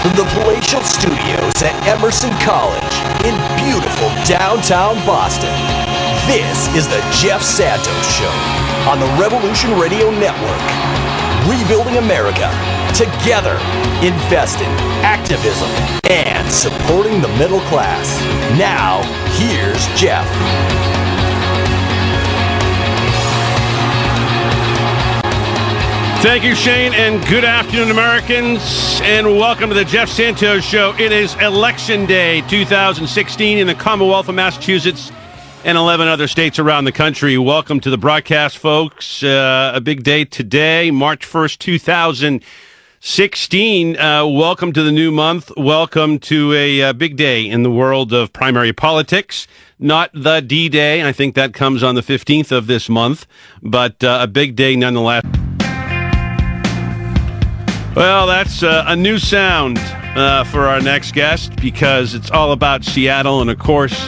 From the palatial studios at Emerson College in beautiful downtown Boston, this is the Jeff Santos Show on the Revolution Radio Network. Rebuilding America, together, investing, activism, and supporting the middle class. Now, here's Jeff. Thank you, Shane, and good afternoon, Americans, and welcome to the Jeff Santos Show. It is Election Day 2016 in the Commonwealth of Massachusetts and 11 other states around the country. Welcome to the broadcast, folks. A big day today, March 1st, 2016. Welcome to the new month. Welcome to a big day in the world of primary politics. Not the D-Day. I think that comes on the 15th of this month, but a big day nonetheless. Well, that's a new sound for our next guest because it's all about Seattle. And, of course,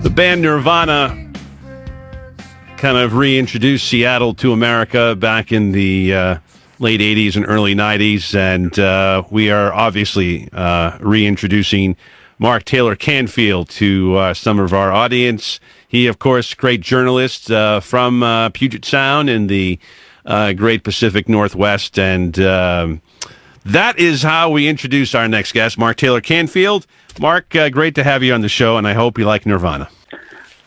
the band Nirvana kind of reintroduced Seattle to America back in the late 80s and early 90s. And we are obviously reintroducing Mark Taylor-Canfield to some of our audience. He, of course, great journalist from Puget Sound in the great Pacific Northwest, and that is how we introduce our next guest, Mark Taylor-Canfield. Mark, great to have you on the show, and I hope you like Nirvana.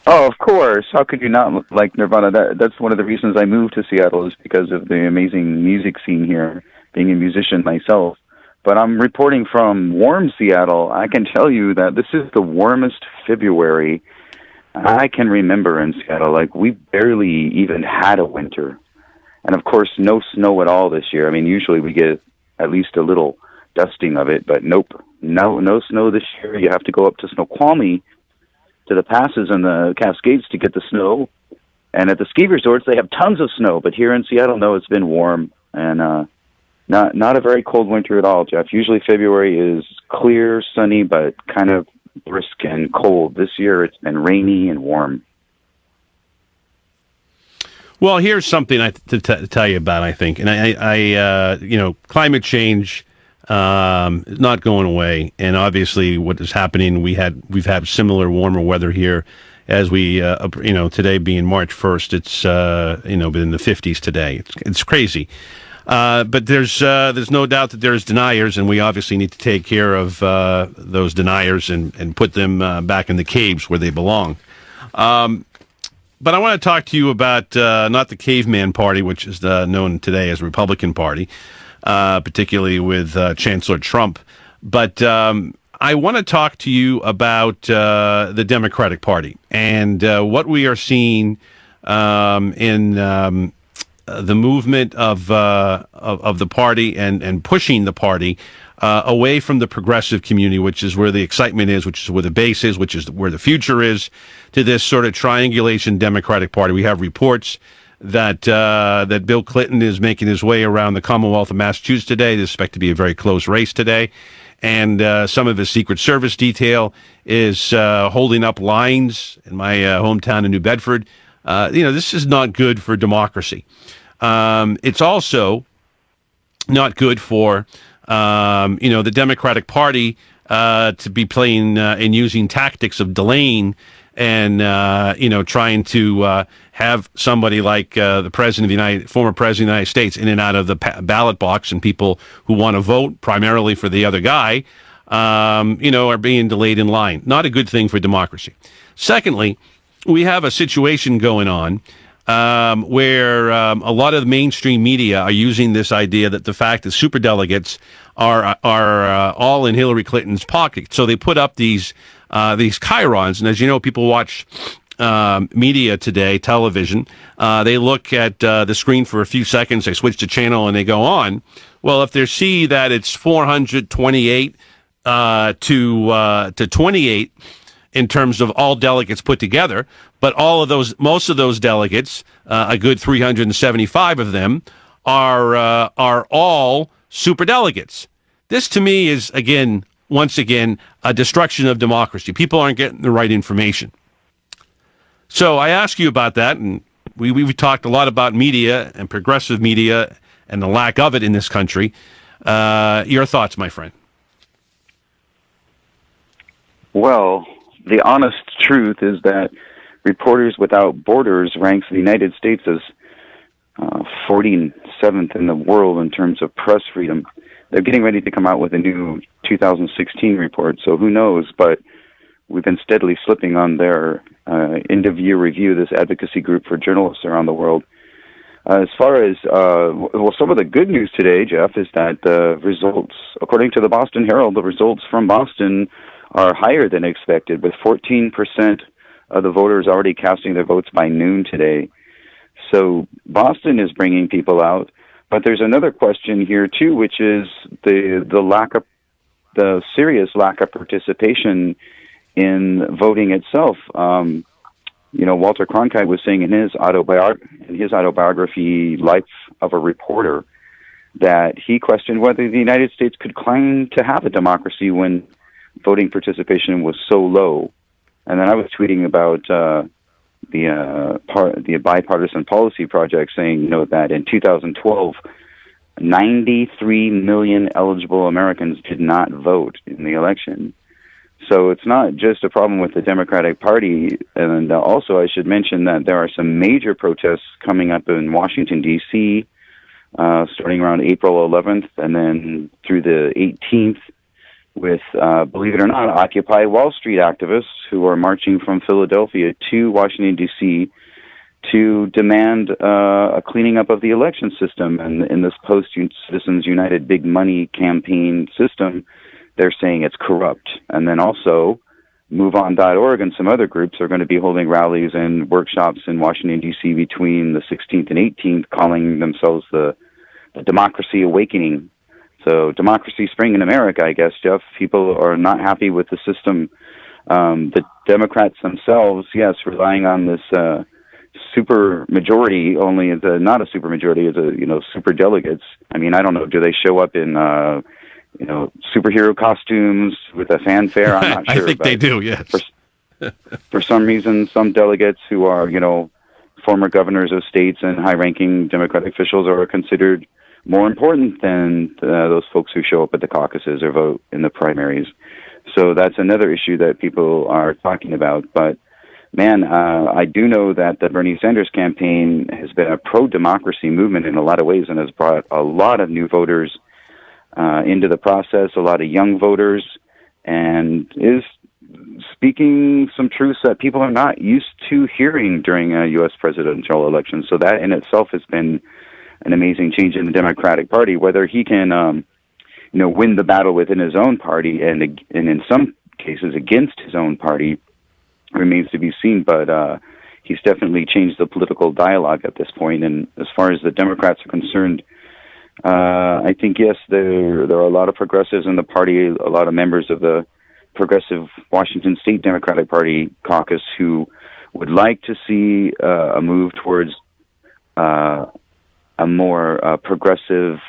Oh, of course. How could you not like Nirvana? That's one of the reasons I moved to Seattle, is because of the amazing music scene here, being a musician myself. But I'm reporting from warm Seattle. I can tell you that this is the warmest February I can remember in Seattle. Like, we barely even had a winter. And, of course, no snow at all this year. I mean, usually we get at least a little dusting of it, but nope, no snow this year. You have to go up to Snoqualmie, to the passes and the Cascades to get the snow. And at the ski resorts, they have tons of snow. But here in Seattle, no, it's been warm and not a very cold winter at all, Jeff. Usually February is clear, sunny, but kind of brisk and cold. This year it's been rainy and warm. Well, here's something to tell you about, I think. And I climate change is not going away. And obviously what is happening, we've had similar warmer weather here as we, today being March 1st, it's, been in the 50s today. It's crazy. But there's no doubt that there's deniers, and we obviously need to take care of those deniers and put them back in the caves where they belong. But I want to talk to you about not the Caveman Party, which is known today as the Republican Party, particularly with Chancellor Trump. But I want to talk to you about the Democratic Party and what we are seeing in the movement of the party and pushing the party away from the progressive community, which is where the excitement is, which is where the base is, which is where the future is, to this sort of triangulation Democratic Party. We have reports that Bill Clinton is making his way around the Commonwealth of Massachusetts today. They expect to be a very close race today. And some of his Secret Service detail is holding up lines in my hometown in New Bedford. This is not good for democracy. It's also not good for the Democratic Party to be playing and using tactics of delaying and trying to have somebody like the former president of the United States in and out of the ballot box, and people who want to vote primarily for the other guy, are being delayed in line. Not a good thing for democracy. Secondly, we have a situation going on where a lot of the mainstream media are using this idea that the fact that superdelegates are all in Hillary Clinton's pocket. So they put up these chyrons, and as you know, people watch media today, television. They look at the screen for a few seconds, they switch the channel, and they go on. Well, if they see that it's 428 to 28 in terms of all delegates put together, but most of those delegates, a good 375 of them, are all superdelegates. This, to me, is once again, a destruction of democracy. People aren't getting the right information. So I ask you about that, and we've talked a lot about media and progressive media and the lack of it in this country. Your thoughts, my friend? Well, the honest truth is that Reporters Without Borders ranks the United States as 47th in the world in terms of press freedom. They're getting ready to come out with a new 2016 report, so who knows, but we've been steadily slipping on their end-of-year review, this advocacy group for journalists around the world. As far as, some of the good news today, Jeff, is that the results, according to the Boston Herald, the results from Boston are higher than expected, with 14% of the voters already casting their votes by noon today. So Boston is bringing people out, but there's another question here too, which is the serious lack of participation in voting itself. Walter Cronkite was saying in his autobiography, Life of a Reporter, that he questioned whether the United States could claim to have a democracy when voting participation was so low. And then I was tweeting about the Bipartisan Policy Project, saying, that in 2012, 93 million eligible Americans did not vote in the election. So it's not just a problem with the Democratic Party. And also I should mention that there are some major protests coming up in Washington, D.C., starting around April 11th and then through the 18th with, believe it or not, Occupy Wall Street activists who are marching from Philadelphia to Washington, D.C. to demand a cleaning up of the election system. And in this post-Citizens United Big Money campaign system, they're saying it's corrupt. And then also, MoveOn.org and some other groups are going to be holding rallies and workshops in Washington, D.C. between the 16th and 18th, calling themselves the Democracy Awakening. So democracy spring in America, I guess, Jeff. People are not happy with the system. The Democrats themselves, yes, relying on this super majority, only as not a super majority, as super delegates. I mean, I don't know. Do they show up in superhero costumes with a fanfare? I'm not sure. I think they do, yes. For some reason, some delegates who are, former governors of states and high-ranking Democratic officials are considered more important than those folks who show up at the caucuses or vote in the primaries. So that's another issue that people are talking about. But, man, I do know that the Bernie Sanders campaign has been a pro-democracy movement in a lot of ways and has brought a lot of new voters into the process, a lot of young voters, and is speaking some truths that people are not used to hearing during a U.S. presidential election. So that in itself has been an amazing change in the Democratic Party. Whether he can, win the battle within his own party and in some cases against his own party remains to be seen. But he's definitely changed the political dialogue at this point. And as far as the Democrats are concerned, I think, yes, there are a lot of progressives in the party, a lot of members of the progressive Washington State Democratic Party caucus who would like to see a move towards a more progressive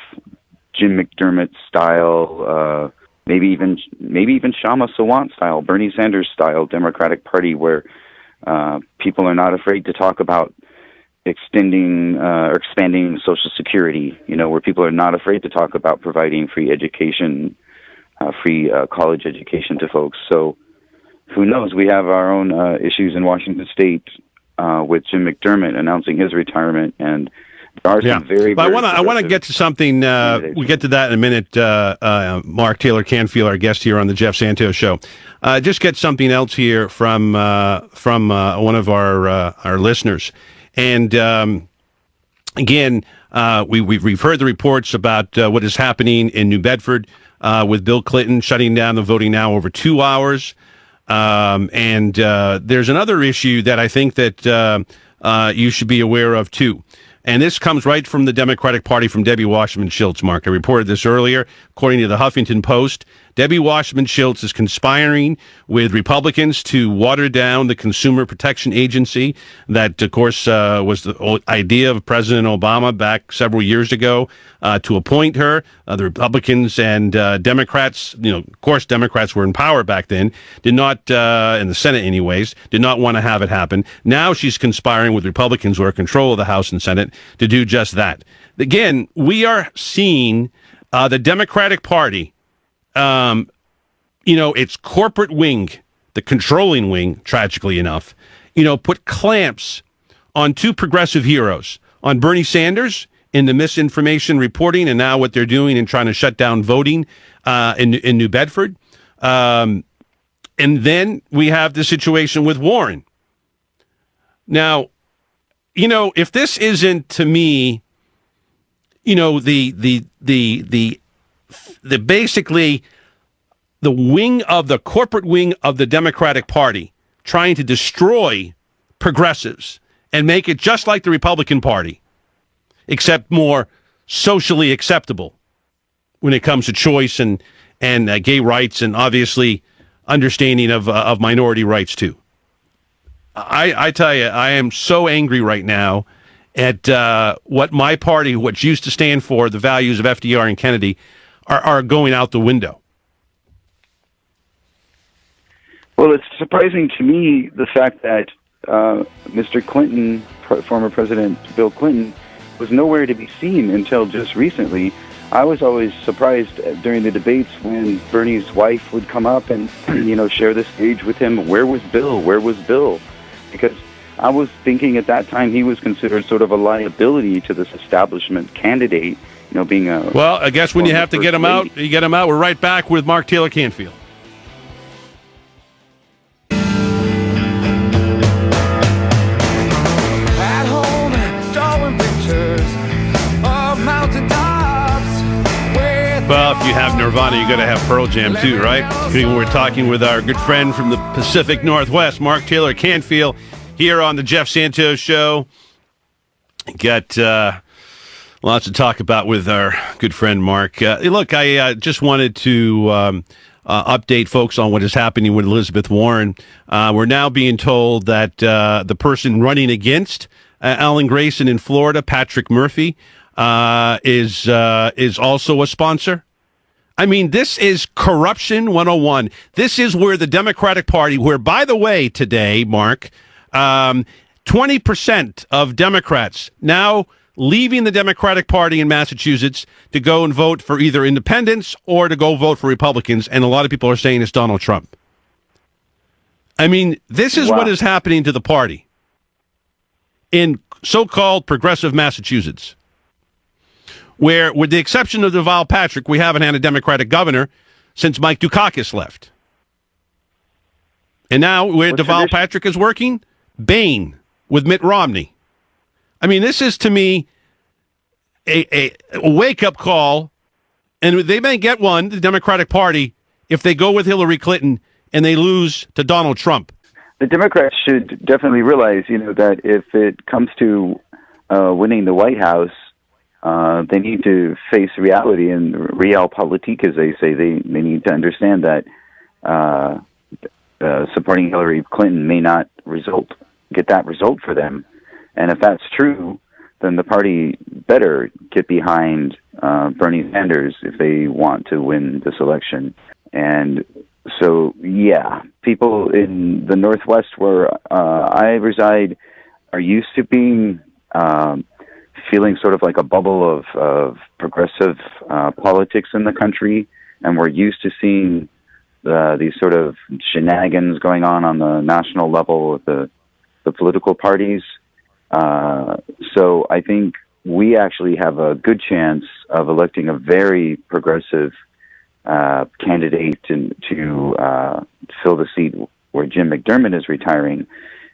Jim McDermott style, maybe even Shama Sawant style, Bernie Sanders style Democratic Party, where people are not afraid to talk about extending or expanding Social Security, where people are not afraid to talk about providing free education, free college education to folks. So who knows? We have our own issues in Washington State with Jim McDermott announcing his retirement, and there are some very, but very I want to get to something. We'll get to that in a minute. Mark Taylor-Canfield, our guest here on the Jeff Santos Show. Just get something else here from one of our listeners. And again, we've heard the reports about what is happening in New Bedford with Bill Clinton shutting down the voting now over 2 hours. And there's another issue that I think that you should be aware of too. And this comes right from the Democratic Party, from Debbie Wasserman-Schultz, Mark. I reported this earlier. According to the Huffington Post, Debbie Wasserman-Schultz is conspiring with Republicans to water down the Consumer Protection Agency that, of course, was the idea of President Obama back several years ago to appoint her. The Republicans and Democrats, of course, Democrats were in power back then, did not, in the Senate anyways, did not want to have it happen. Now she's conspiring with Republicans who are in control of the House and Senate to do just that. Again, we are seeing The Democratic Party, its corporate wing, the controlling wing, tragically enough, put clamps on two progressive heroes, on Bernie Sanders in the misinformation reporting and now what they're doing in trying to shut down voting in New Bedford. And then we have the situation with Warren. Now, if this isn't, to me, the basically the wing of the corporate wing of the Democratic Party trying to destroy progressives and make it just like the Republican Party, except more socially acceptable when it comes to choice and gay rights and obviously understanding of minority rights too. I tell you, I am so angry right now at what my party, what used to stand for, the values of FDR and Kennedy, are going out the window. Well, it's surprising to me the fact that Mr. Clinton, former President Bill Clinton, was nowhere to be seen until just recently. I was always surprised during the debates when Bernie's wife would come up and, share the stage with him. Where was Bill? Where was Bill? Because I was thinking at that time he was considered sort of a liability to this establishment candidate, being a... Well, I guess when you have to get him out, you get him out. We're right back with Mark Taylor-Canfield. Well, if you have Nirvana, you got to have Pearl Jam too, right? We're talking with our good friend from the Pacific Northwest, Mark Taylor-Canfield, here on the Jeff Santos Show. Got lots to talk about with our good friend Mark. Look, I just wanted to update folks on what is happening with Elizabeth Warren. We're now being told that the person running against Alan Grayson in Florida, Patrick Murphy, is also a sponsor. I mean, this is corruption 101. This is where the Democratic Party, where, by the way, today, Mark, 20% of Democrats now leaving the Democratic Party in Massachusetts to go and vote for either independents or to go vote for Republicans, and a lot of people are saying it's Donald Trump. I mean, this is what is happening to the party in so-called progressive Massachusetts, where, with the exception of Deval Patrick, we haven't had a Democratic governor since Mike Dukakis left. And now, where Deval Patrick is working, Bain with Mitt Romney. I mean, this is, to me, a wake-up call, and they may get one, the Democratic Party, if they go with Hillary Clinton and they lose to Donald Trump. The Democrats should definitely realize, that if it comes to winning the White House, they need to face reality and realpolitik, as they say. They need to understand that supporting Hillary Clinton may not get that result for them. And if that's true, then the party better get behind Bernie Sanders if they want to win this election. And so, people in the Northwest where I reside are used to being feeling sort of like a bubble of progressive politics in the country, and we're used to seeing these sort of shenanigans going on the national level with the political parties. So I think we actually have a good chance of electing a very progressive candidate to fill the seat where Jim McDermott is retiring.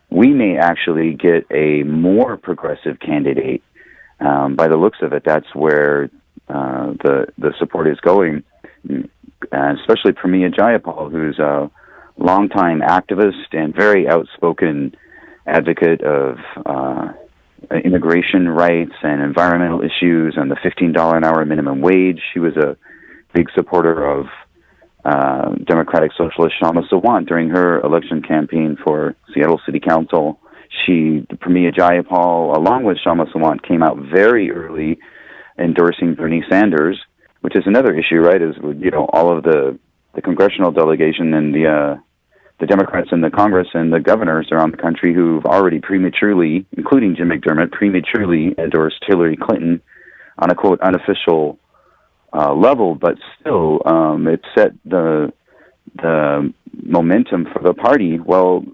We may actually get a more progressive candidate. By the looks of it, that's where the support is going, especially Pramila Jayapal, who's a longtime activist and very outspoken advocate of immigration rights and environmental issues and the $15 an hour minimum wage. She was a big supporter of Democratic Socialist Shama Sawant during her election campaign for Seattle City Council. Pramila Jayapal, along with Shama Sawant, came out very early endorsing Bernie Sanders, which is another issue, right? Is all of the congressional delegation and the Democrats in the Congress and the governors around the country who've already prematurely, including Jim McDermott, prematurely endorsed Hillary Clinton on a, quote, unofficial level, but still, it set the momentum for the party. Well,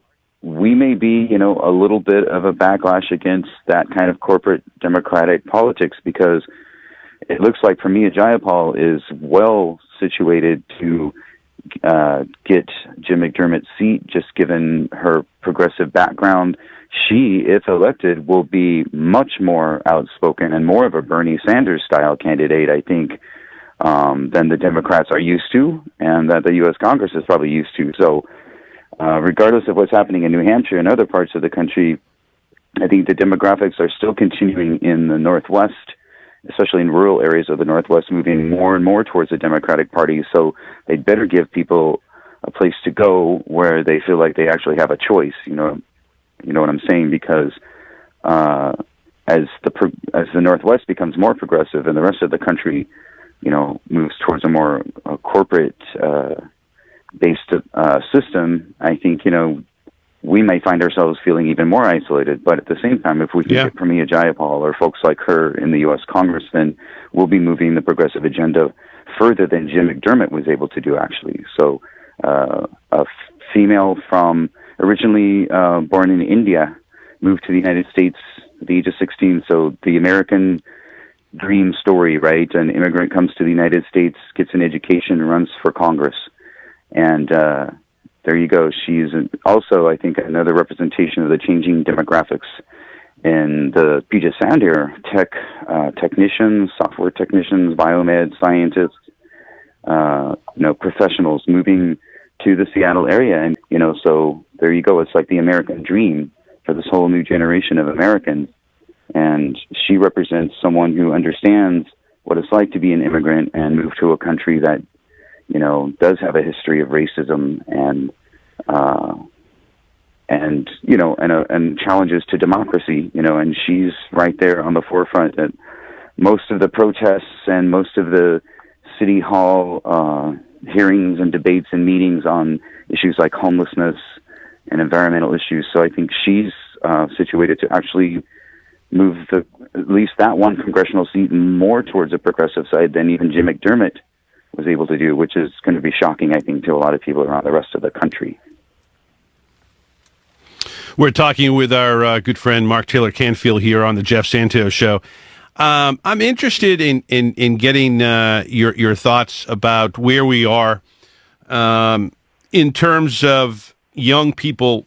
we may be, a little bit of a backlash against that kind of corporate democratic politics, because it looks like Pramila Jayapal is well situated to get Jim McDermott's seat, just given her progressive background. She, if elected, will be much more outspoken and more of a Bernie Sanders-style candidate, I think, than the Democrats are used to, and that the U.S. Congress is probably used to. So regardless of what's happening in New Hampshire and other parts of the country, I think the demographics are still continuing in the Northwest, especially in rural areas of the Northwest, moving more and more towards the Democratic Party. So they'd better give people a place to go where they feel like they actually have a choice. You know what I'm saying? Because as the Northwest becomes more progressive and the rest of the country, moves towards a more corporate based system, I think we may find ourselves feeling even more isolated. But at the same time, if we can get Pramila Jayapal or folks like her in the U.S. Congress, then we'll be moving the progressive agenda further than Jim McDermott was able to do, actually. So a female from originally born in India moved to the United States at the age of 16. So the American dream story, right? An immigrant comes to the United States, gets an education, runs for Congress. And there you go. She's also, I think, another representation of the changing demographics in the Puget Sound area. Technicians, software technicians, biomed scientists, professionals moving to the Seattle area. And, so there you go. It's like the American dream for this whole new generation of Americans. And she represents someone who understands what it's like to be an immigrant and move to a country that, does have a history of racism and challenges to democracy, and she's right there on the forefront at most of the protests and most of the city hall hearings and debates and meetings on issues like homelessness and environmental issues. So I think she's situated to actually move at least that one congressional seat more towards the progressive side than even Jim McDermott was able to do, which is going to be shocking, I think, to a lot of people around the rest of the country. We're talking with our good friend Mark Taylor-Canfield here on the Jeff Santos Show. I'm interested in getting your thoughts about where we are in terms of young people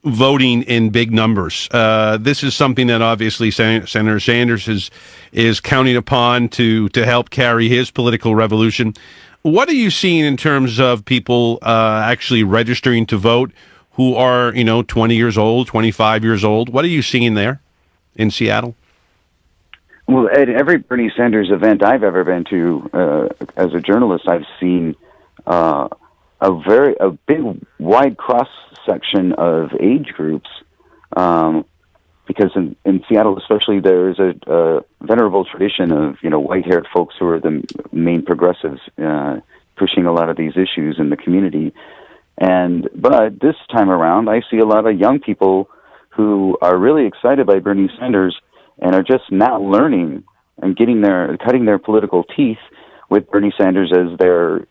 voting in big numbers. This is something that obviously Senator Sanders is counting upon to help carry his political revolution. What are you seeing in terms of people actually registering to vote who are, 20 years old, 25 years old? What are you seeing there in Seattle? Well, at every Bernie Sanders event I've ever been to, as a journalist, I've seen a big, wide cross-section of age groups, because in Seattle especially, there's a venerable tradition of, white-haired folks who are the main progressives pushing a lot of these issues in the community. But this time around, I see a lot of young people who are really excited by Bernie Sanders and are just now learning and cutting their political teeth with Bernie Sanders as their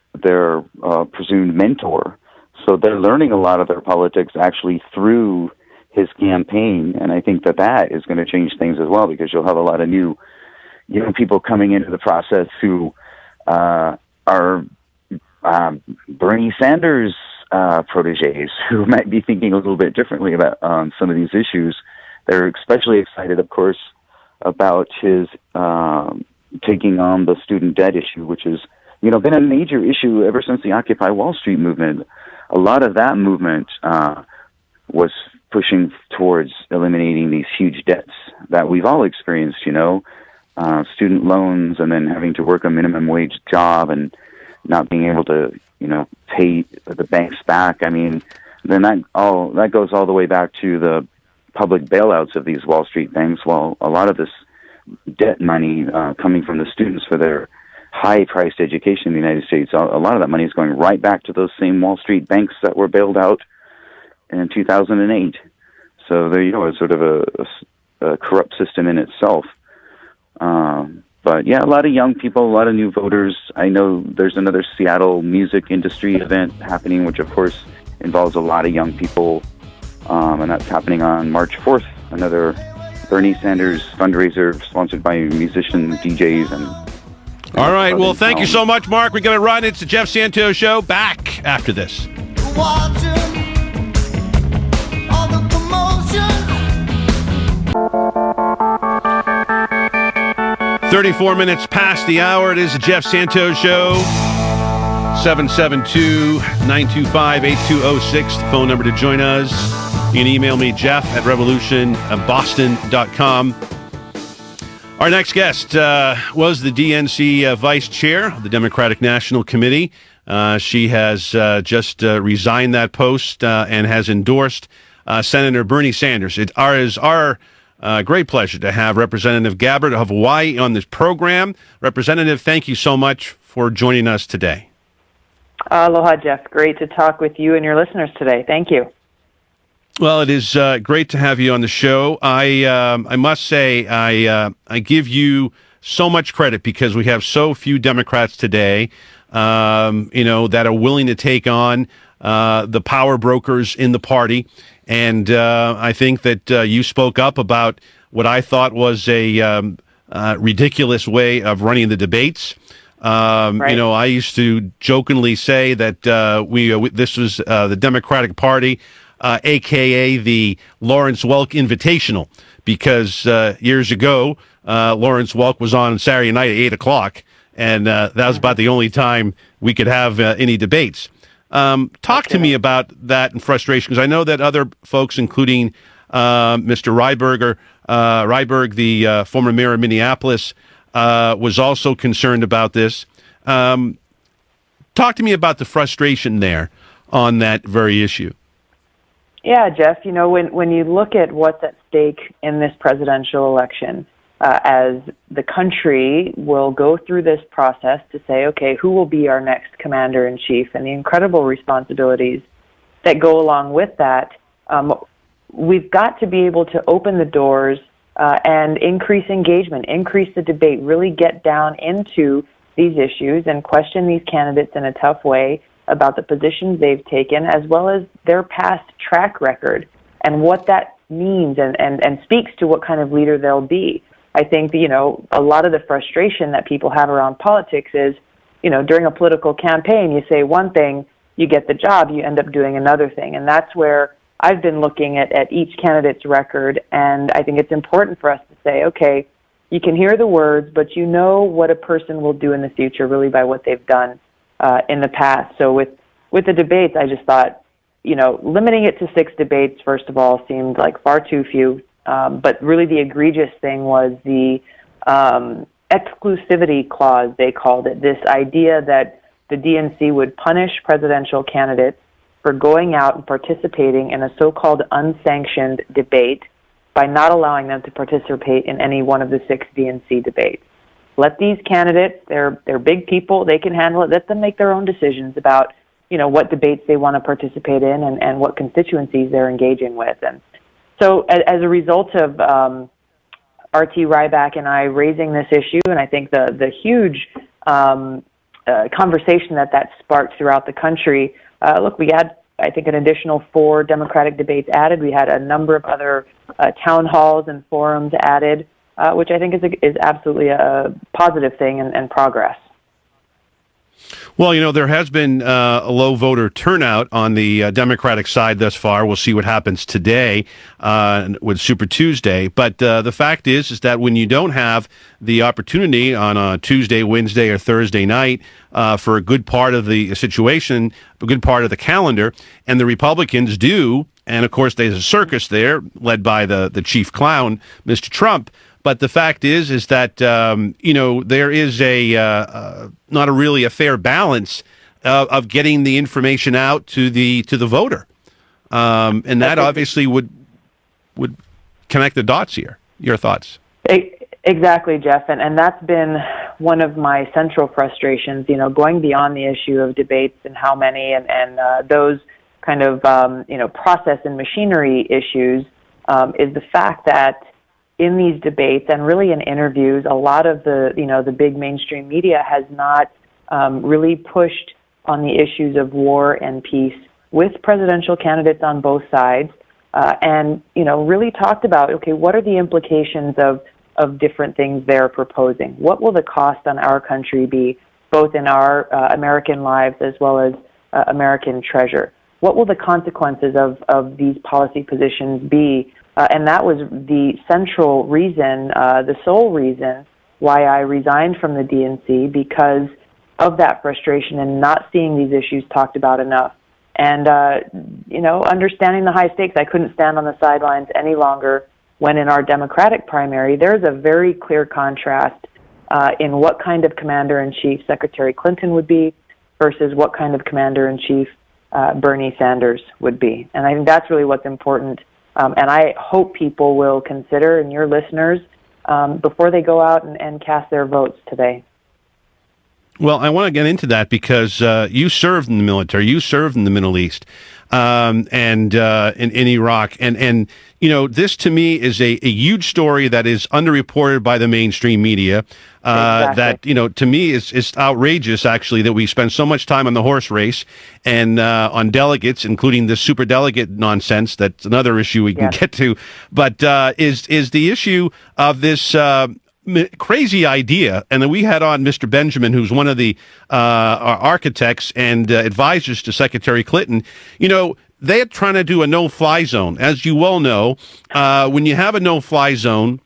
presumed mentor. So they're learning a lot of their politics actually through his campaign, and I think that is going to change things as well, because you'll have a lot of new young people coming into the process who are Bernie Sanders proteges, who might be thinking a little bit differently about some of these issues. They're especially excited, of course, about his taking on the student debt issue, which has been a major issue ever since the Occupy Wall Street movement. A lot of that movement was pushing towards eliminating these huge debts that we've all experienced, student loans, and then having to work a minimum wage job and not being able to, pay the banks back. I mean, then that goes all the way back to the public bailouts of these Wall Street banks. Well, a lot of this debt money coming from the students for their high-priced education in the United States, a lot of that money is going right back to those same Wall Street banks that were bailed out in 2008. So there you go, it's sort of a corrupt system in itself. But yeah, a lot of young people, a lot of new voters. I know there's another Seattle music industry event happening, which of course involves a lot of young people, and that's happening on March 4th. Another Bernie Sanders fundraiser sponsored by musicians, DJs, and all right. Well, thank you so much, Mark. We're going to run. It's the Jeff Santos Show. Back after this. 34 minutes past the hour. It is the Jeff Santos Show. 772-925-8206. The phone number to join us. You can email me, Jeff at revolutionboston.com. Our next guest was the DNC vice chair of the Democratic National Committee. She has just resigned that post and has endorsed Senator Bernie Sanders. It is our great pleasure to have Representative Gabbard of Hawaii on this program. Representative, thank you so much for joining us today. Aloha, Jeff. Great to talk with you and your listeners today. Thank you. Well, it is great to have you on the show. I must say I give you so much credit because we have so few Democrats today, that are willing to take on the power brokers in the party. And I think that you spoke up about what I thought was a ridiculous way of running the debates. Right. I used to jokingly say that this was the Democratic Party, a.k.a. the Lawrence Welk Invitational, because years ago, Lawrence Welk was on Saturday night at 8 o'clock, and that was about the only time we could have any debates. Talk to me about that and frustration, because I know that other folks, including Mr. Ryberg, the former mayor of Minneapolis, was also concerned about this. Talk to me about the frustration there on that very issue. Yeah, Jeff, when you look at what's at stake in this presidential election, as the country will go through this process to say, okay, who will be our next commander-in-chief, and the incredible responsibilities that go along with that, we've got to be able to open the doors and increase engagement, increase the debate, really get down into these issues and question these candidates in a tough way about the positions they've taken, as well as their past track record and what that means and speaks to what kind of leader they'll be. I think, a lot of the frustration that people have around politics is, during a political campaign, you say one thing, you get the job, you end up doing another thing. And that's where I've been looking at each candidate's record, and I think it's important for us to say, okay, you can hear the words, but you know what a person will do in the future really by what they've done in the past. So with the debates, I just thought, limiting it to 6 debates, first of all, seemed like far too few. But really the egregious thing was the exclusivity clause, they called it, this idea that the DNC would punish presidential candidates for going out and participating in a so-called unsanctioned debate by not allowing them to participate in any one of the 6 DNC debates. Let these candidates, they're big people, they can handle it, let them make their own decisions about, what debates they want to participate in and what constituencies they're engaging with. And so as a result of R.T. Ryback and I raising this issue, and I think the huge conversation that sparked throughout the country, we had, I think, an additional 4 Democratic debates added. We had a number of other town halls and forums added, which I think is absolutely a positive thing and progress. Well, there has been a low voter turnout on the Democratic side thus far. We'll see what happens today with Super Tuesday. But the fact is that when you don't have the opportunity on a Tuesday, Wednesday, or Thursday night for a good part of the situation, a good part of the calendar, and the Republicans do, and of course there's a circus there led by the chief clown, Mr. Trump. But the fact is that there is not really a fair balance of getting the information out to the voter, and that obviously would connect the dots here. Your thoughts? Exactly, Jeff, and that's been one of my central frustrations. Going beyond the issue of debates and how many and those kind of process and machinery issues is the fact that in these debates and really in interviews, a lot of the big mainstream media has not really pushed on the issues of war and peace with presidential candidates on both sides, and really talked about, okay, what are the implications of different things they're proposing? What will the cost on our country be, both in our American lives as well as American treasure? What will the consequences of these policy positions be? And that was the central reason, the sole reason why I resigned from the DNC, because of that frustration and not seeing these issues talked about enough. And, understanding the high stakes, I couldn't stand on the sidelines any longer when in our Democratic primary, there's a very clear contrast in what kind of commander-in-chief Secretary Clinton would be versus what kind of commander-in-chief Bernie Sanders would be. And I think that's really what's important. And I hope people will consider, and your listeners, before they go out and cast their votes today. Well, I want to get into that because you served in the military, you served in the Middle East, and in Iraq, and this to me is a huge story that is underreported by the mainstream media. Exactly. That to me is outrageous. Actually, that we spend so much time on the horse race and on delegates, including the superdelegate nonsense. That's another issue we can get to. But is the issue of this crazy idea, and then we had on Mr. Benjamin, who's one of the architects and advisors to Secretary Clinton. They're trying to do a no-fly zone. As you well know, when you have a no-fly zone,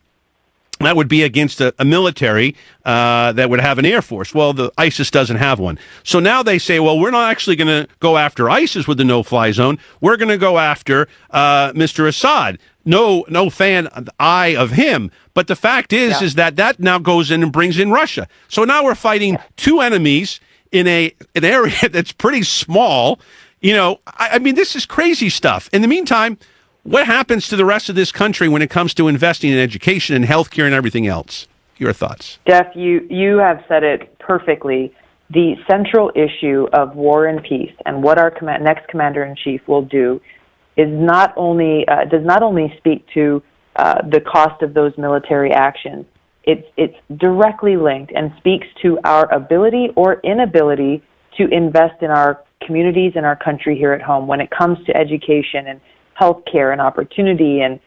that would be against a military that would have an air force. Well, the ISIS doesn't have one. So now they say, well, we're not actually going to go after ISIS with the no-fly zone. We're going to go after Mr. Assad. No fan eye of him. But the fact is that now goes in and brings in Russia. So now we're fighting two enemies in an area that's pretty small. I mean, this is crazy stuff. In the meantime, what happens to the rest of this country when it comes to investing in education and healthcare and everything else? Your thoughts? Jeff, you have said it perfectly. The central issue of war and peace and what our next commander-in-chief will do is does not only speak to the cost of those military actions. It's directly linked and speaks to our ability or inability to invest in our communities and our country here at home when it comes to education and healthcare and opportunity and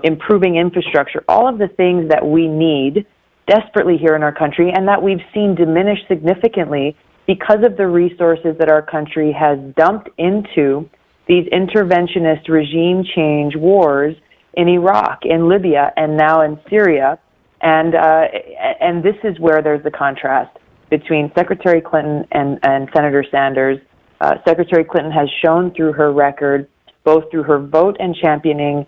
improving infrastructure, all of the things that we need desperately here in our country and that we've seen diminish significantly because of the resources that our country has dumped into these interventionist regime change wars in Iraq, in Libya, and now in Syria. And this is where there's the contrast between Secretary Clinton and Senator Sanders. Secretary Clinton has shown through her record, both through her vote and championing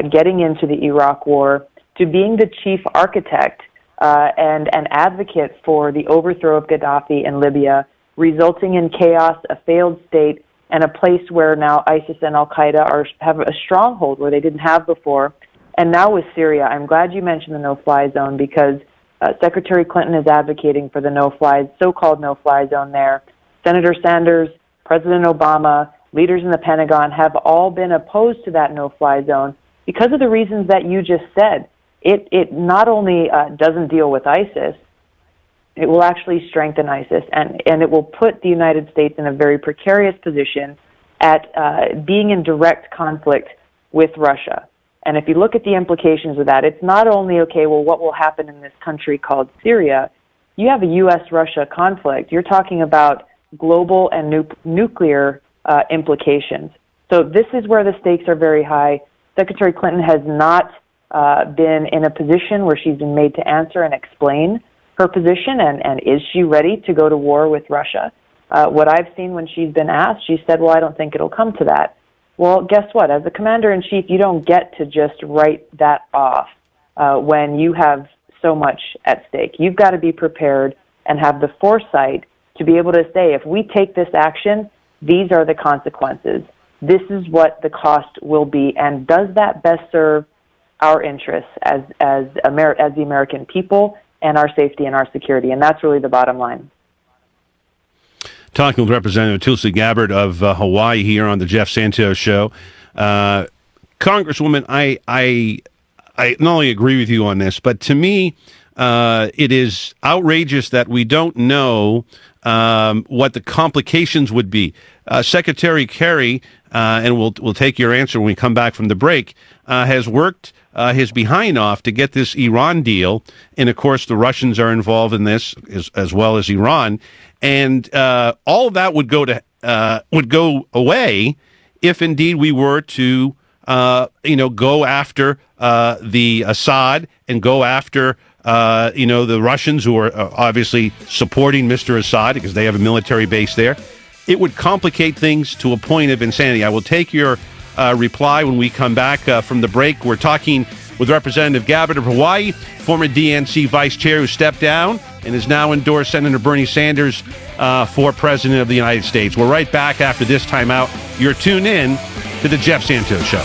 getting into the Iraq war, to being the chief architect and an advocate for the overthrow of Gaddafi in Libya, resulting in chaos, a failed state, and a place where now ISIS and Al-Qaeda have a stronghold where they didn't have before. And now with Syria, I'm glad you mentioned the no-fly zone because Secretary Clinton is advocating for the so-called no-fly zone there. Senator Sanders, President Obama, leaders in the Pentagon have all been opposed to that no-fly zone because of the reasons that you just said. It not only doesn't deal with ISIS, it will actually strengthen ISIS, and it will put the United States in a very precarious position at being in direct conflict with Russia. And if you look at the implications of that, it's not only, okay, well, what will happen in this country called Syria? You have a U.S.-Russia conflict. You're talking about global and nuclear implications. So this is where the stakes are very high. Secretary Clinton has not been in a position where she's been made to answer and explain her position, and is she ready to go to war with Russia? What I've seen when she's been asked, she said, well, I don't think it'll come to that. Well, guess what? As a commander-in-chief, you don't get to just write that off when you have so much at stake. You've got to be prepared and have the foresight to be able to say, if we take this action, these are the consequences. This is what the cost will be, and does that best serve our interests as the American people and our safety and our security? And that's really the bottom line. Talking with Representative Tulsi Gabbard of Hawaii here on the Jeff Santos Show. Congresswoman, I not only agree with you on this, but to me, it is outrageous that we don't know what the complications would be. Secretary Kerry, and we'll take your answer when we come back from the break, has worked his behind off to get this Iran deal, and of course the Russians are involved in this as well as Iran, and all of that would go away if indeed we were to go after the Assad and go after the Russians who are obviously supporting Mr. Assad because they have a military base there. It would complicate things to a point of insanity. I will take your reply when we come back from the break. We're talking with Representative Gabbard of Hawaii, former DNC vice chair who stepped down and has now endorsed Senator Bernie Sanders for President of the United States. We're right back after this timeout. You're tuned in to the Jeff Santos Show.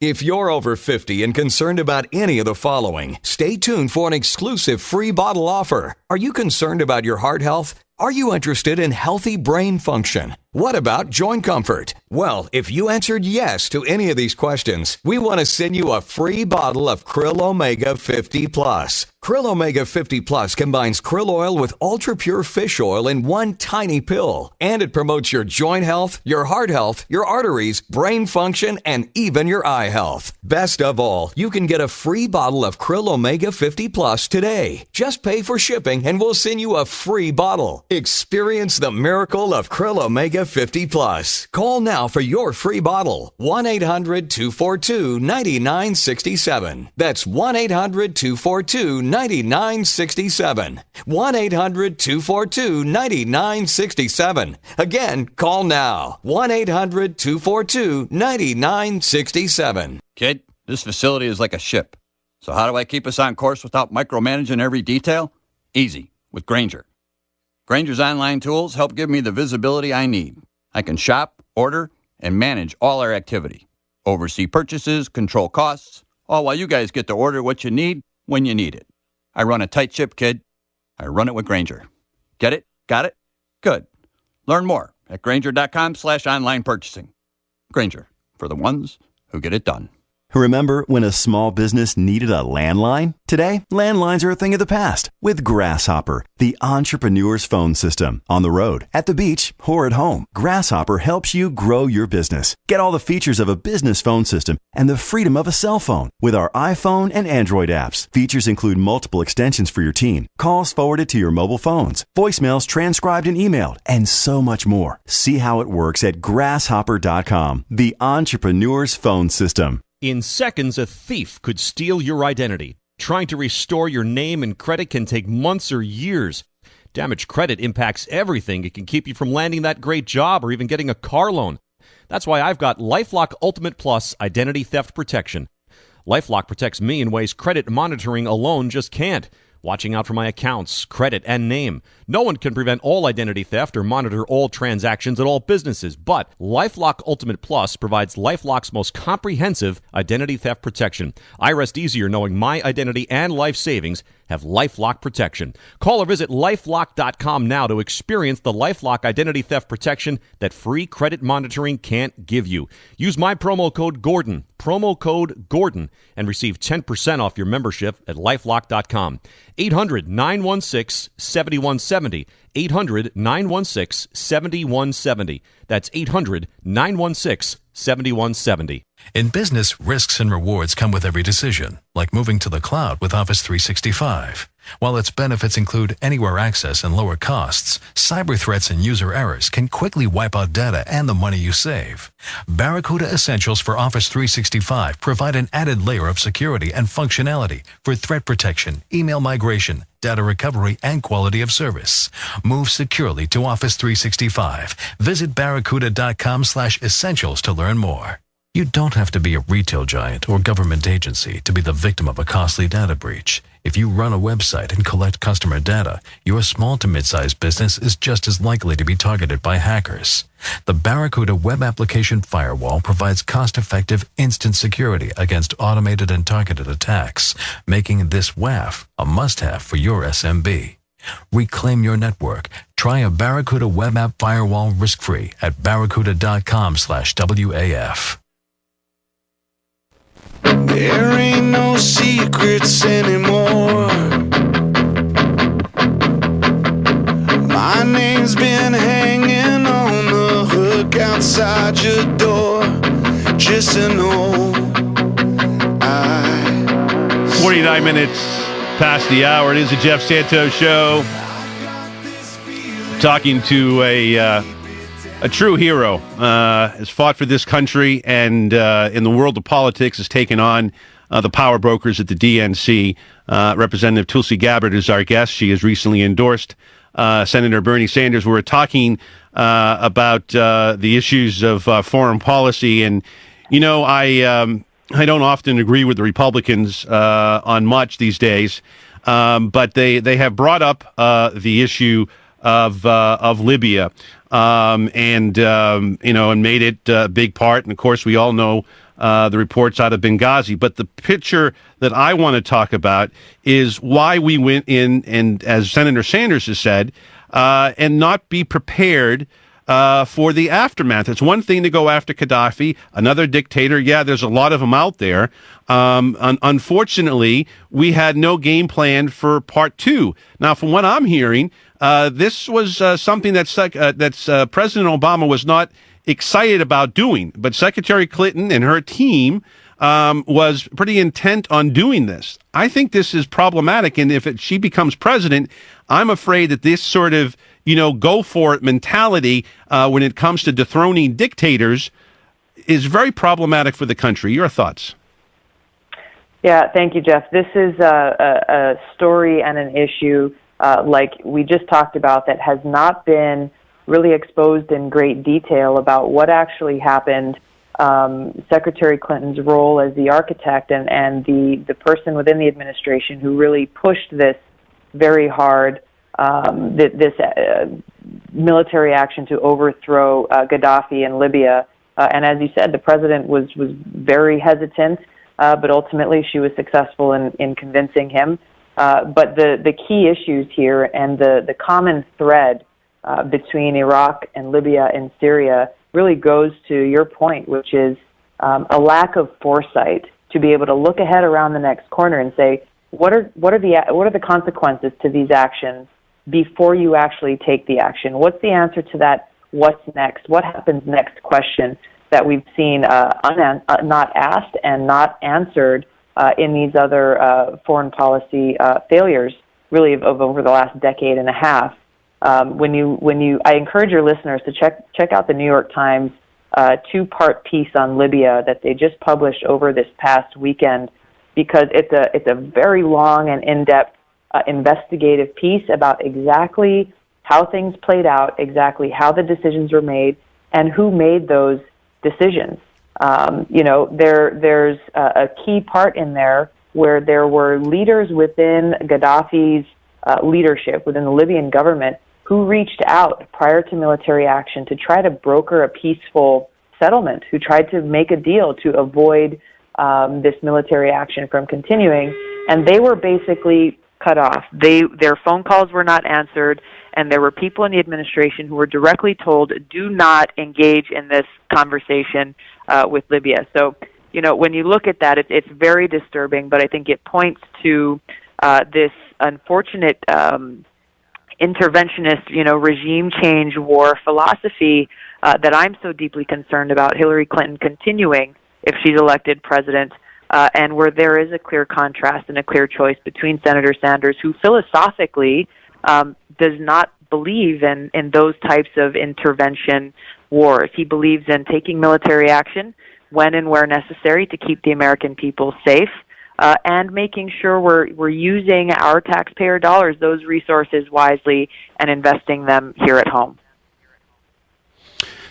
If you're over 50 and concerned about any of the following, stay tuned for an exclusive free bottle offer. Are you concerned about your heart health? Are you interested in healthy brain function? What about joint comfort? Well, if you answered yes to any of these questions, we want to send you a free bottle of Krill Omega 50 Plus. Krill Omega 50 Plus combines krill oil with ultra-pure fish oil in one tiny pill. And it promotes your joint health, your heart health, your arteries, brain function, and even your eye health. Best of all, you can get a free bottle of Krill Omega 50 Plus today. Just pay for shipping and we'll send you a free bottle. Experience the miracle of Krill Omega 50 Plus. Call now for your free bottle. 1-800-242-9967. That's 1-800-242-9967. 1-800-242-9967. Again, call now. 1-800-242-9967. Kid, this facility is like a ship. So how do I keep us on course without micromanaging every detail? Easy, with Grainger. Grainger's online tools help give me the visibility I need. I can shop, order, and manage all our activity. Oversee purchases, control costs, all while you guys get to order what you need when you need it. I run a tight ship, kid. I run it with Grainger. Get it? Got it? Good. Learn more at Grainger.com/online purchasing. Grainger, for the ones who get it done. Remember when a small business needed a landline? Today, landlines are a thing of the past with Grasshopper, the entrepreneur's phone system. On the road, at the beach, or at home, Grasshopper helps you grow your business. Get all the features of a business phone system and the freedom of a cell phone with our iPhone and Android apps. Features include multiple extensions for your team, calls forwarded to your mobile phones, voicemails transcribed and emailed, and so much more. See how it works at grasshopper.com, the entrepreneur's phone system. In seconds, a thief could steal your identity. Trying to restore your name and credit can take months or years. Damaged credit impacts everything. It can keep you from landing that great job or even getting a car loan. That's why I've got LifeLock Ultimate Plus Identity Theft Protection. LifeLock protects me in ways credit monitoring alone just can't. Watching out for my accounts, credit, and name. No one can prevent all identity theft or monitor all transactions at all businesses, but LifeLock Ultimate Plus provides LifeLock's most comprehensive identity theft protection. I rest easier knowing my identity and life savings have LifeLock protection. Call or visit LifeLock.com now to experience the LifeLock identity theft protection that free credit monitoring can't give you. Use my promo code Gordon, and receive 10% off your membership at LifeLock.com. 800-916-7170. 800-916-7170. That's 800-916-7170. In business, risks and rewards come with every decision, like moving to the cloud with Office 365. While its benefits include anywhere access and lower costs, cyber threats and user errors can quickly wipe out data and the money you save. Barracuda Essentials for Office 365 provide an added layer of security and functionality for threat protection, email migration, data recovery, and quality of service. Move securely to Office 365. Visit barracuda.com/essentials to learn more. You don't have to be a retail giant or government agency to be the victim of a costly data breach. If you run a website and collect customer data, your small to mid-sized business is just as likely to be targeted by hackers. The Barracuda Web Application Firewall provides cost-effective instant security against automated and targeted attacks, making this WAF a must-have for your SMB. Reclaim your network. Try a Barracuda web app firewall risk-free at barracuda.com/WAF. There ain't no secrets anymore. My name's been hanging on the hook outside your door. Just to know 49 minutes past the hour. It is the Jeff Santos Show. Talking to a true hero. Has fought for this country and in the world of politics has taken on the power brokers at the DNC. Representative Tulsi Gabbard is our guest. She has recently endorsed Senator Bernie Sanders. We're talking about the issues of foreign policy. And, you know, I don't often agree with the Republicans on much these days, but they have brought up the issue of Libya, and made it a big part. And of course, we all know the reports out of Benghazi. But the picture that I want to talk about is why we went in, and as Senator Sanders has said, and not be prepared for the aftermath. It's one thing to go after Gaddafi, another dictator. Yeah, there's a lot of them out there. Unfortunately, we had no game plan for part two. Now, from what I'm hearing, this was something that's President Obama was not excited about doing, but Secretary Clinton and her team was pretty intent on doing this. I think this is problematic, and if she becomes president, I'm afraid that this sort of go for it mentality when it comes to dethroning dictators is very problematic for the country. Your thoughts? Yeah, thank you, Jeff. This is a story and an issue like we just talked about that has not been really exposed in great detail about what actually happened. Secretary Clinton's role as the architect and the person within the administration who really pushed this very hard, this military action to overthrow Gaddafi in Libya. And as you said, the president was very hesitant, but ultimately she was successful in convincing him. But the key issues here and the common thread between Iraq and Libya and Syria really goes to your point, which is a lack of foresight to be able to look ahead around the next corner and say, what are the consequences to these actions before you actually take the action? What's the answer to that? What's next? What happens next question that we've seen not asked and not answered in these other foreign policy failures, really of over the last decade and a half. I encourage your listeners to check out the New York Times two-part piece on Libya that they just published over this past weekend, because it's a very long and in-depth investigative piece about exactly how things played out, exactly how the decisions were made, and who made those decisions. There's a key part in there where there were leaders within Gaddafi's leadership, within the Libyan government, who reached out prior to military action to try to broker a peaceful settlement, who tried to make a deal to avoid this military action from continuing, and they were basically cut off. Their phone calls were not answered, and there were people in the administration who were directly told, do not engage in this conversation with Libya. So, when you look at that, it's very disturbing, but I think it points to this unfortunate interventionist, regime change war philosophy that I'm so deeply concerned about Hillary Clinton continuing if she's elected president, and where there is a clear contrast and a clear choice between Senator Sanders, who philosophically does not believe in those types of intervention wars. He believes in taking military action when and where necessary to keep the American people safe, and making sure we're using our taxpayer dollars, those resources, wisely and investing them here at home.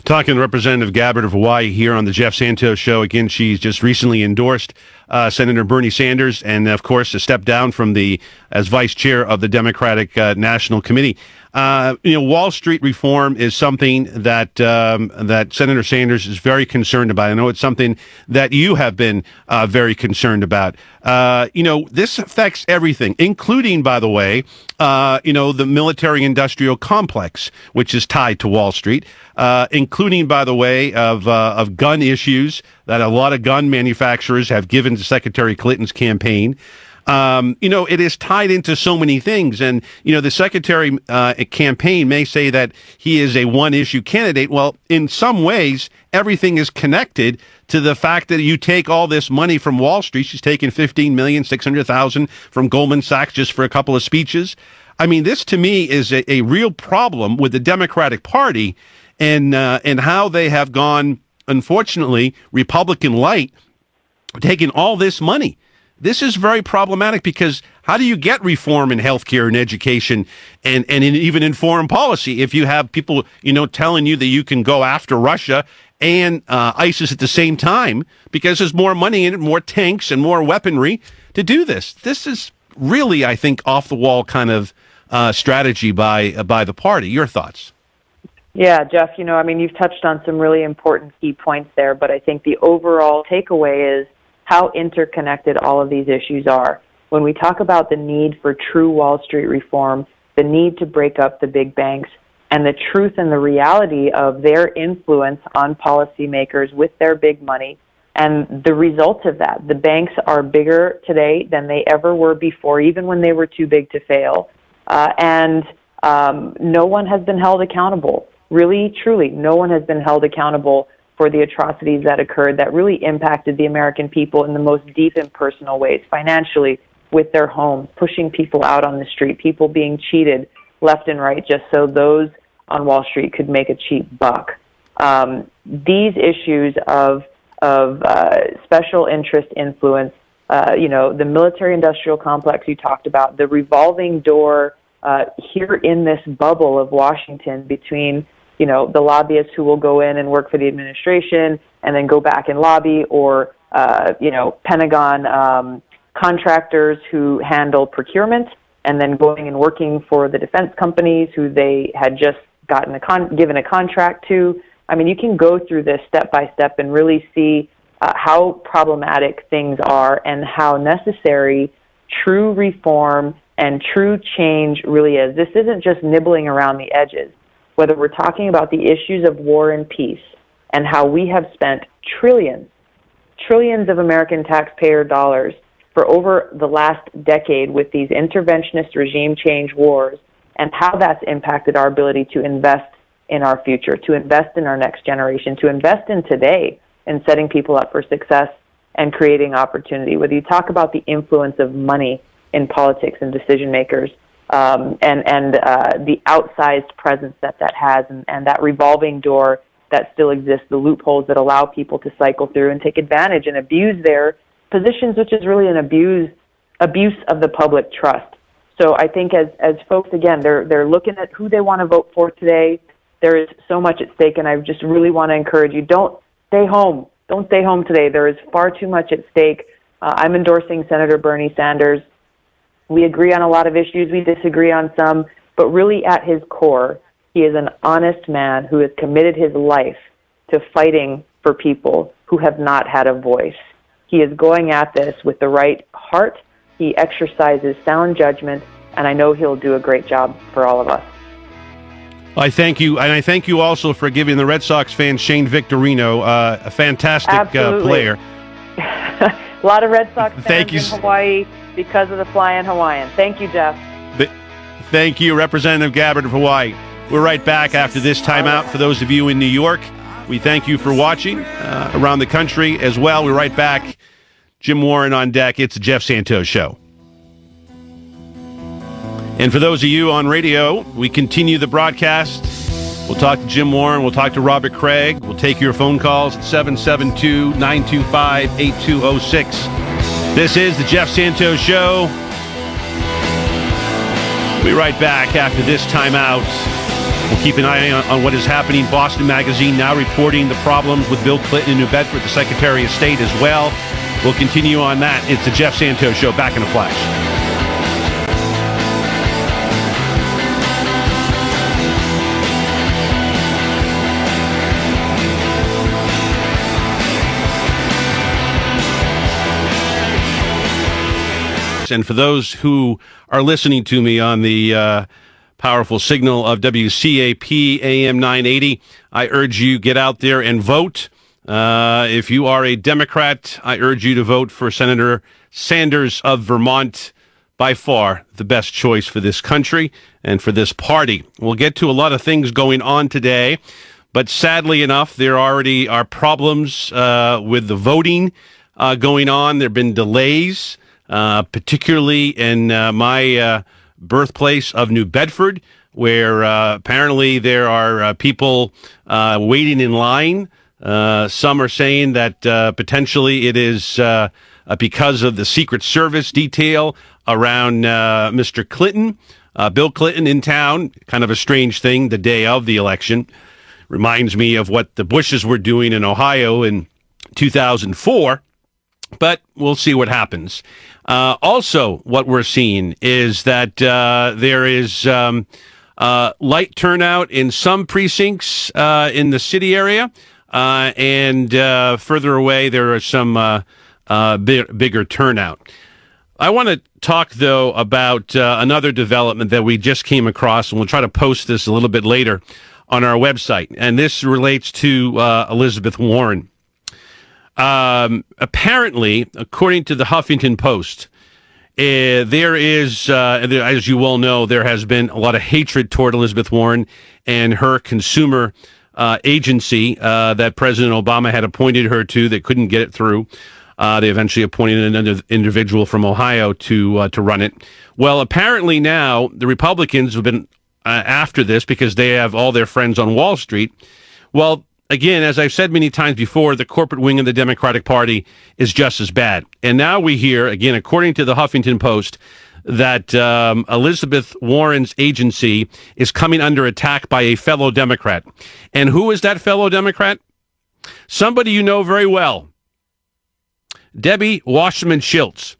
Talking to Representative Gabbard of Hawaii here on the Jeff Santos Show. Again, she's just recently endorsed Senator Bernie Sanders, and of course, a step down from as vice chair of the Democratic National Committee. Wall Street reform is something that Senator Sanders is very concerned about. I know it's something that you have been very concerned about. This affects everything, including, by the way, the military-industrial complex, which is tied to Wall Street, including, by the way, of gun issues that a lot of gun manufacturers have given to Secretary Clinton's campaign. It is tied into so many things. And, the Secretary campaign may say that he is a one-issue candidate. Well, in some ways, everything is connected to the fact that you take all this money from Wall Street. She's taken $15,600,000 from Goldman Sachs just for a couple of speeches. I mean, this to me is a real problem with the Democratic Party and how they have gone, unfortunately, Republican light, taking all this money. This is very problematic because how do you get reform in healthcare and education and even in foreign policy if you have people, telling you that you can go after Russia and ISIS at the same time because there's more money in it, more tanks and more weaponry to do this. This is really, I think, off the wall kind of strategy by the party. Your thoughts? Yeah, Jeff, you've touched on some really important key points there, but I think the overall takeaway is how interconnected all of these issues are. When we talk about the need for true Wall Street reform, the need to break up the big banks, and the truth and the reality of their influence on policymakers with their big money, and the result of that, the banks are bigger today than they ever were before, even when they were too big to fail, and no one has been held accountable. Really, truly, no one has been held accountable for the atrocities that occurred that really impacted the American people in the most deep and personal ways, financially, with their homes, pushing people out on the street, people being cheated left and right just so those on Wall Street could make a cheap buck. These issues of special interest influence, the military-industrial complex you talked about, the revolving door here in this bubble of Washington between the lobbyists who will go in and work for the administration and then go back and lobby, or, Pentagon contractors who handle procurement and then going and working for the defense companies who they had just gotten given a contract to. I mean, you can go through this step by step and really see how problematic things are and how necessary true reform and true change really is. This isn't just nibbling around the edges. Whether we're talking about the issues of war and peace and how we have spent trillions of American taxpayer dollars for over the last decade with these interventionist regime change wars, and how that's impacted our ability to invest in our future, to invest in our next generation, to invest in today and setting people up for success and creating opportunity. Whether you talk about the influence of money in politics and decision makers, and the outsized presence that has, and that revolving door that still exists, the loopholes that allow people to cycle through and take advantage and abuse their positions, which is really an abuse of the public trust. So I think as folks, again, they're looking at who they want to vote for today. There is so much at stake, and I just really want to encourage you, don't stay home. Don't stay home today. There is far too much at stake. I'm endorsing Senator Bernie Sanders. We agree on a lot of issues, we disagree on some, but really at his core, he is an honest man who has committed his life to fighting for people who have not had a voice. He is going at this with the right heart. He exercises sound judgment, and I know he'll do a great job for all of us. I thank you, and I thank you also for giving the Red Sox fan Shane Victorino a fantastic player. A lot of Red Sox fans in Hawaii because of the Flying Hawaiian. Thank you, Jeff. Thank you, Representative Gabbard of Hawaii. We're right back after this timeout. For those of you in New York, we thank you for watching around the country as well. We're right back. Jim Warren on deck. It's the Jeff Santos Show. And for those of you on radio, we continue the broadcast. We'll talk to Jim Warren. We'll talk to Robert Craig. We'll take your phone calls at 772-925-8206. This is the Jeff Santos Show. We'll be right back after this timeout. We'll keep an eye on what is happening. Boston Magazine now reporting the problems with Bill Clinton in New Bedford, the Secretary of State as well. We'll continue on that. It's the Jeff Santos Show. Back in a flash. And for those who are listening to me on the powerful signal of WCAP AM 980, I urge you get out there and vote. If you are a Democrat, I urge you to vote for Senator Sanders of Vermont. By far the best choice for this country and for this party. We'll get to a lot of things going on today, but sadly enough, there already are problems with the voting going on. There have been delays. Particularly in my birthplace of New Bedford, where apparently there are people waiting in line. Some are saying that potentially it is because of the Secret Service detail around Mr. Clinton, Bill Clinton in town. Kind of a strange thing the day of the election. Reminds me of what the Bushes were doing in Ohio in 2004. But we'll see what happens. Also, what we're seeing is that there is light turnout in some precincts in the city area, and further away there are some bigger turnout. I want to talk, though, about another development that we just came across, and we'll try to post this a little bit later on our website. And this relates to Elizabeth Warren. Apparently, according to the Huffington Post, there is, as you well know, there has been a lot of hatred toward Elizabeth Warren and her consumer agency that President Obama had appointed her to that couldn't get it through. They eventually appointed another individual from Ohio to run it. Well, apparently now the Republicans have been after this because they have all their friends on Wall Street. Well, again, as I've said many times before, the corporate wing of the Democratic Party is just as bad. And now we hear, again, according to the Huffington Post, that Elizabeth Warren's agency is coming under attack by a fellow Democrat. And who is that fellow Democrat? Somebody you know very well. Debbie Wasserman-Schultz,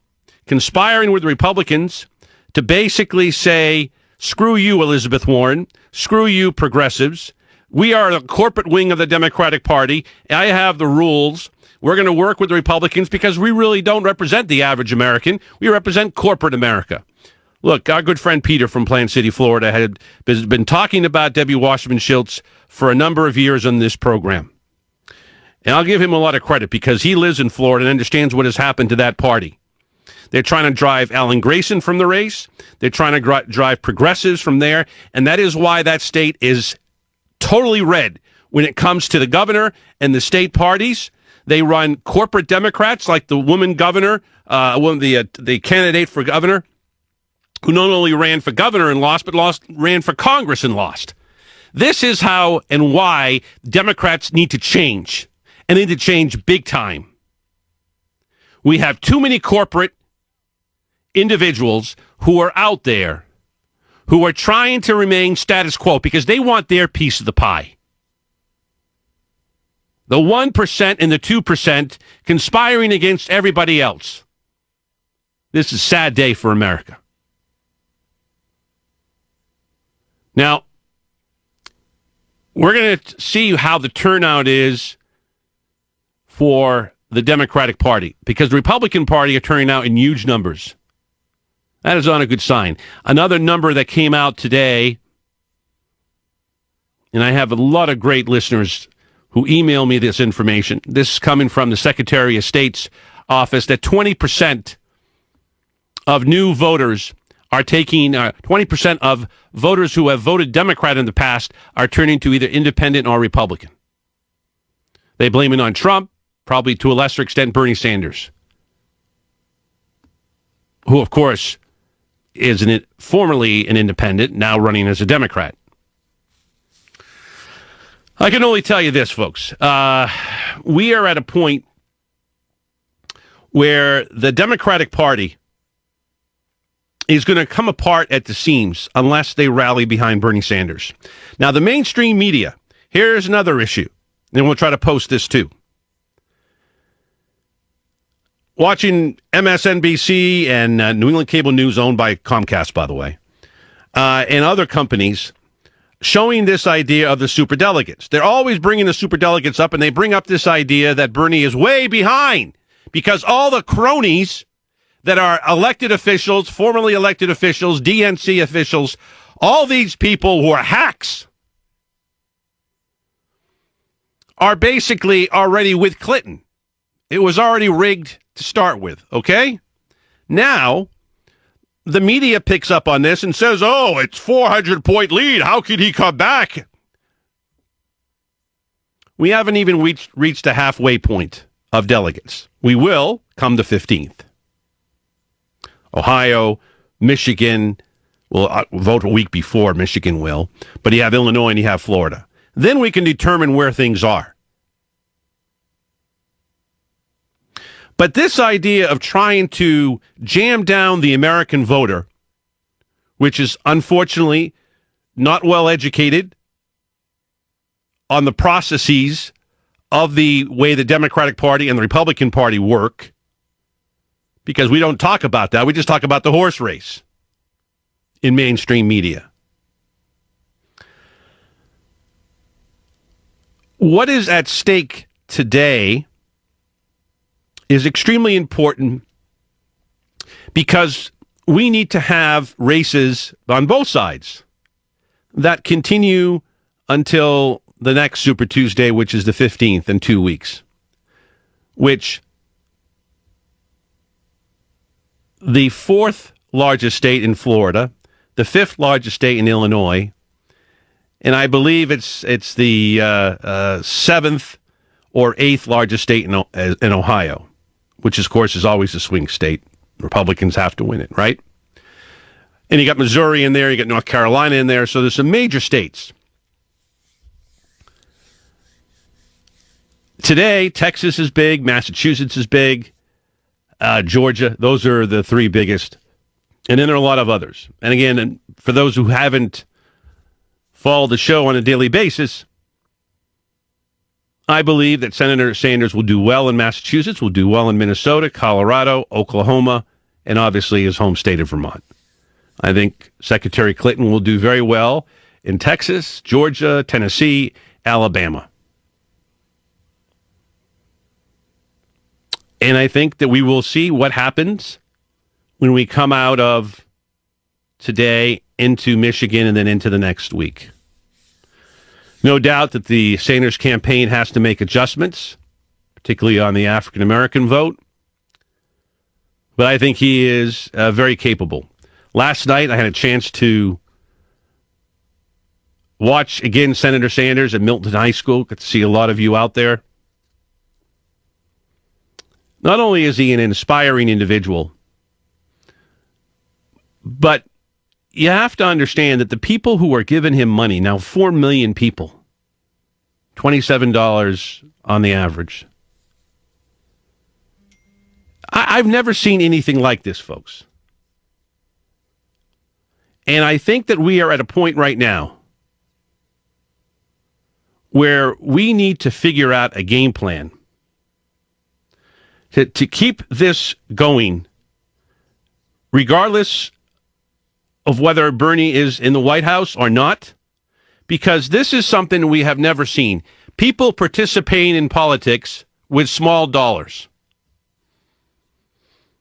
conspiring with Republicans to basically say, screw you, Elizabeth Warren, screw you, progressives. We are the corporate wing of the Democratic Party. I have the rules. We're going to work with the Republicans because we really don't represent the average American. We represent corporate America. Look, our good friend Peter from Plant City, Florida, had been talking about Debbie Wasserman-Schultz for a number of years on this program. And I'll give him a lot of credit because he lives in Florida and understands what has happened to that party. They're trying to drive Alan Grayson from the race. They're trying to drive progressives from there. And that is why that state is totally red when it comes to the governor and the state parties. They run corporate Democrats like the woman governor, the candidate for governor, who not only ran for governor and lost, but ran for Congress and lost. This is how and why Democrats need to change, and need to change big time. We have too many corporate individuals who are out there who are trying to remain status quo because they want their piece of the pie. The 1% and the 2% conspiring against everybody else. This is a sad day for America. Now, we're going to see how the turnout is for the Democratic Party because the Republican Party are turning out in huge numbers. That is not a good sign. Another number that came out today, and I have a lot of great listeners who email me this information. This is coming from the Secretary of State's office, that 20% of new voters are taking, 20% of voters who have voted Democrat in the past are turning to either independent or Republican. They blame it on Trump, probably to a lesser extent Bernie Sanders, who, of course, is formerly an independent, now running as a Democrat. I can only tell you this, folks. We are at a point where the Democratic Party is going to come apart at the seams unless they rally behind Bernie Sanders. Now, the mainstream media, here's another issue, and we'll try to post this too. watching MSNBC and New England Cable News, owned by Comcast, by the way, and other companies, showing this idea of the superdelegates. They're always bringing the superdelegates up, and they bring up this idea that Bernie is way behind because all the cronies that are elected officials, formerly elected officials, DNC officials, all these people who are hacks are basically already with Clinton. It was already rigged to start with, okay? Now, the media picks up on this and says, oh, it's 400-point lead. How could he come back? We haven't even reached the halfway point of delegates. We will come the 15th. Ohio, Michigan will vote a week before Michigan will, but you have Illinois and you have Florida. Then we can determine where things are. But this idea of trying to jam down the American voter, which is unfortunately not well educated on the processes of the way the Democratic Party and the Republican Party work, because we don't talk about that. We just talk about the horse race in mainstream media. What is at stake today is extremely important because we need to have races on both sides that continue until the next Super Tuesday, which is the 15th in 2 weeks, which the fourth largest state in Florida, the fifth largest state in Illinois, and I believe it's the seventh or eighth largest state in Ohio, which, of course, is always a swing state. Republicans have to win it, right? And you got Missouri in there, you got North Carolina in there, so there's some major states. Today, Texas is big, Massachusetts is big, Georgia, those are the three biggest. And then there are a lot of others. And again, for those who haven't followed the show on a daily basis, I believe that Senator Sanders will do well in Massachusetts, will do well in Minnesota, Colorado, Oklahoma, and obviously his home state of Vermont. I think Secretary Clinton will do very well in Texas, Georgia, Tennessee, Alabama. And I think that we will see what happens when we come out of today into Michigan and then into the next week. No doubt that the Sanders campaign has to make adjustments, particularly on the African American vote. But I think he is very capable. Last night, I had a chance to watch, again, Senator Sanders at Milton High School. Got to see a lot of you out there. Not only is he an inspiring individual, but you have to understand that the people who are giving him money, now 4 million people, $27 on the average. I've never seen anything like this, folks. And I think that we are at a point right now where we need to figure out a game plan to keep this going, regardless of whether Bernie is in the White House or not, because this is something we have never seen. People participating in politics with small dollars.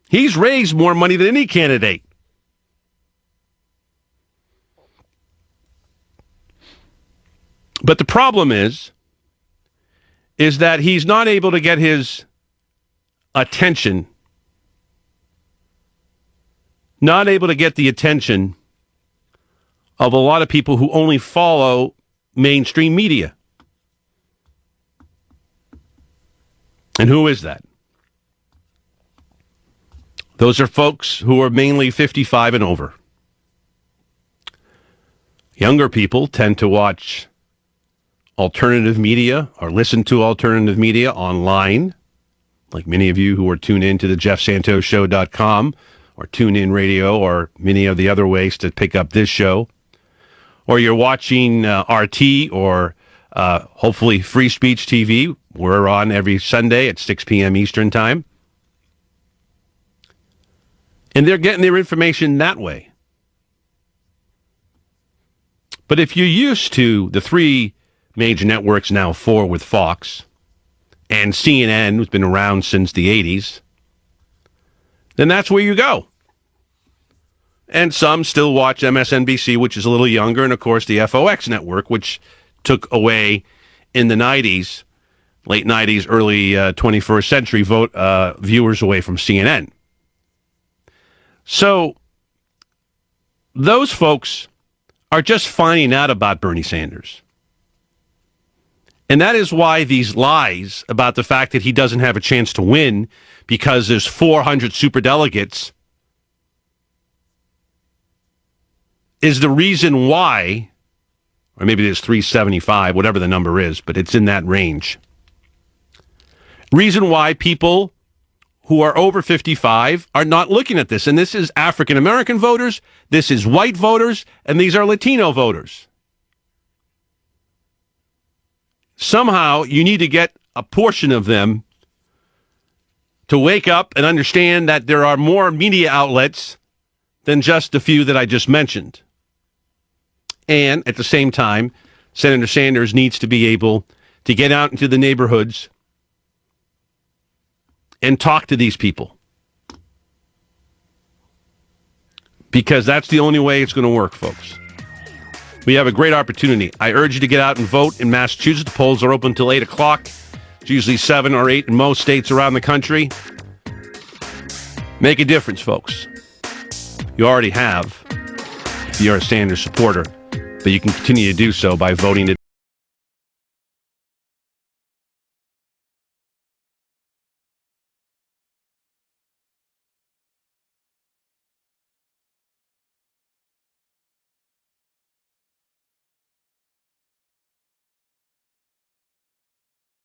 He's raised more money than any candidate. But the problem is that he's not able to get his attention, not able to get the attention of a lot of people who only follow mainstream media. And who is that? Those are folks who are mainly 55 and over. Younger people tend to watch alternative media or listen to alternative media online, like many of you who are tuned in to the JeffSantosShow.com or TuneIn Radio or many of the other ways to pick up this show. Or you're watching RT or hopefully Free Speech TV. We're on every Sunday at 6 p.m. Eastern Time. And they're getting their information that way. But if you're used to the 3 major networks, now 4 with Fox, and CNN, who's been around since the 80s, then that's where you go. And some still watch MSNBC, which is a little younger, and of course the FOX network, which took away in the 90s, late 90s, early 21st century viewers away from CNN. So those folks are just finding out about Bernie Sanders. And that is why these lies about the fact that he doesn't have a chance to win because there's 400 superdelegates is the reason why, or maybe there's 375, whatever the number is, but it's in that range. Reason why people who are over 55 are not looking at this. And this is African American voters, this is white voters, and these are Latino voters. Somehow you need to get a portion of them to wake up and understand that there are more media outlets than just the few that I just mentioned. And at the same time, Senator Sanders needs to be able to get out into the neighborhoods and talk to these people. Because that's the only way it's going to work, folks. We have a great opportunity. I urge you to get out and vote in Massachusetts. The polls are open until 8 o'clock. It's usually 7 or 8 in most states around the country. Make a difference, folks. You already have, if you're a Sanders supporter, but you can continue to do so by voting today.